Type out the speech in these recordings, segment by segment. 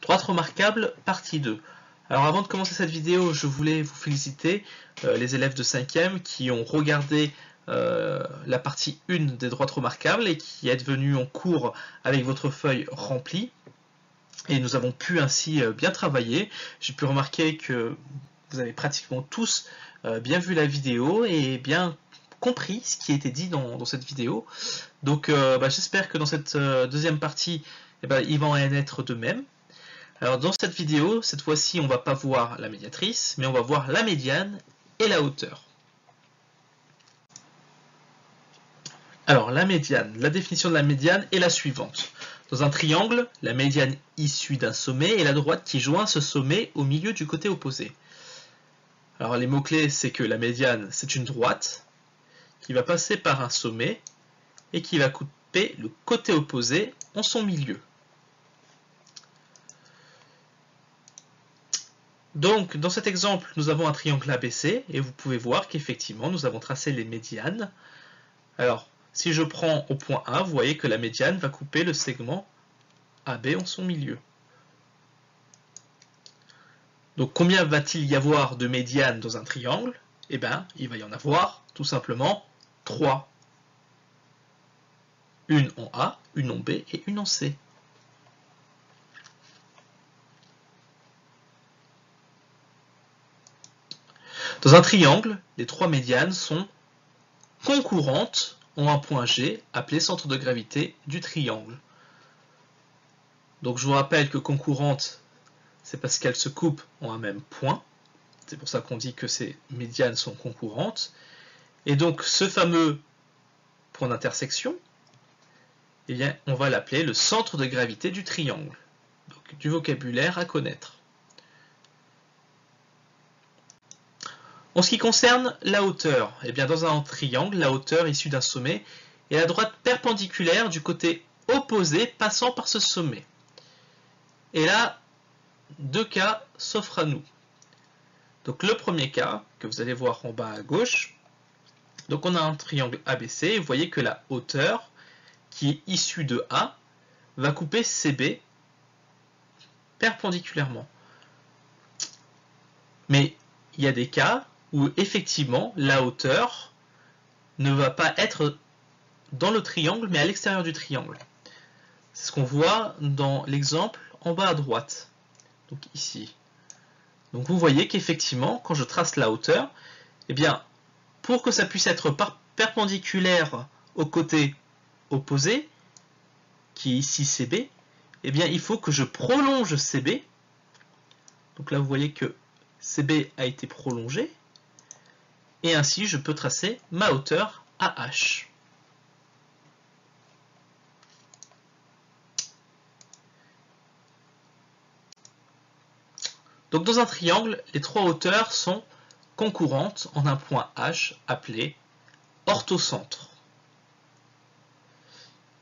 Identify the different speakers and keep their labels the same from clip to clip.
Speaker 1: Droite remarquable, partie 2. Alors avant de commencer cette vidéo, je voulais vous féliciter, les élèves de 5e qui ont regardé la partie 1 des droites remarquables et qui êtes venus en cours avec votre feuille remplie. Et nous avons pu ainsi bien travailler. J'ai pu remarquer que vous avez pratiquement tous bien vu la vidéo et bien compris ce qui était dit dans cette vidéo. Donc j'espère que dans cette deuxième partie, il va en être de même. Alors dans cette vidéo, cette fois-ci, on ne va pas voir la médiatrice, mais on va voir la médiane et la hauteur. Alors la médiane, la définition de la médiane est la suivante. Dans un triangle, la médiane issue d'un sommet est la droite qui joint ce sommet au milieu du côté opposé. Alors les mots-clés, c'est que la médiane, c'est une droite qui va passer par un sommet et qui va couper le côté opposé en son milieu. Donc, dans cet exemple, nous avons un triangle ABC, et vous pouvez voir qu'effectivement, nous avons tracé les médianes. Alors, si je prends au point A, vous voyez que la médiane va couper le segment AB en son milieu. Donc, combien va-t-il y avoir de médianes dans un triangle? Eh bien, il va y en avoir tout simplement 3. Une en A, une en B et une en C. Dans un triangle, les 3 médianes sont concurrentes en un point G, appelé centre de gravité du triangle. Donc je vous rappelle que concurrentes, c'est parce qu'elles se coupent en un même point. C'est pour ça qu'on dit que ces médianes sont concurrentes. Et donc ce fameux point d'intersection, eh bien, on va l'appeler le centre de gravité du triangle. Donc du vocabulaire à connaître. En ce qui concerne la hauteur, eh bien dans un triangle, la hauteur issue d'un sommet est la droite perpendiculaire du côté opposé passant par ce sommet. Et là, deux cas s'offrent à nous. Donc le premier cas, que vous allez voir en bas à gauche, donc on a un triangle ABC, et vous voyez que la hauteur, qui est issue de A, va couper CB perpendiculairement. Mais il y a des cas où effectivement la hauteur ne va pas être dans le triangle, mais à l'extérieur du triangle. C'est ce qu'on voit dans l'exemple en bas à droite, donc ici. Donc vous voyez qu'effectivement, quand je trace la hauteur, eh bien, pour que ça puisse être perpendiculaire au côté opposé, qui est ici CB, eh bien, il faut que je prolonge CB. Donc là, vous voyez que CB a été prolongé. Et ainsi, je peux tracer ma hauteur AH. Donc dans un triangle, les 3 hauteurs sont concurrentes en un point H appelé orthocentre.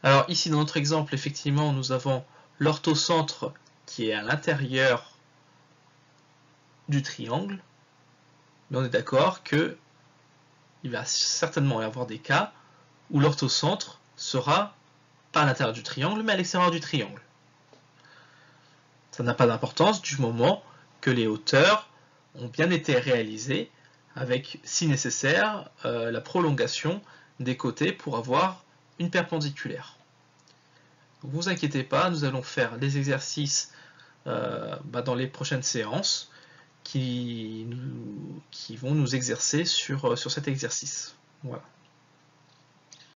Speaker 1: Alors ici dans notre exemple, effectivement, nous avons l'orthocentre qui est à l'intérieur du triangle, mais on est d'accord que il va certainement y avoir des cas où l'orthocentre sera pas à l'intérieur du triangle, mais à l'extérieur du triangle. Ça n'a pas d'importance du moment que les hauteurs ont bien été réalisées avec, si nécessaire, la prolongation des côtés pour avoir une perpendiculaire. Donc, vous inquiétez pas, nous allons faire les exercices dans les prochaines séances qui vont nous exercer sur cet exercice. Voilà.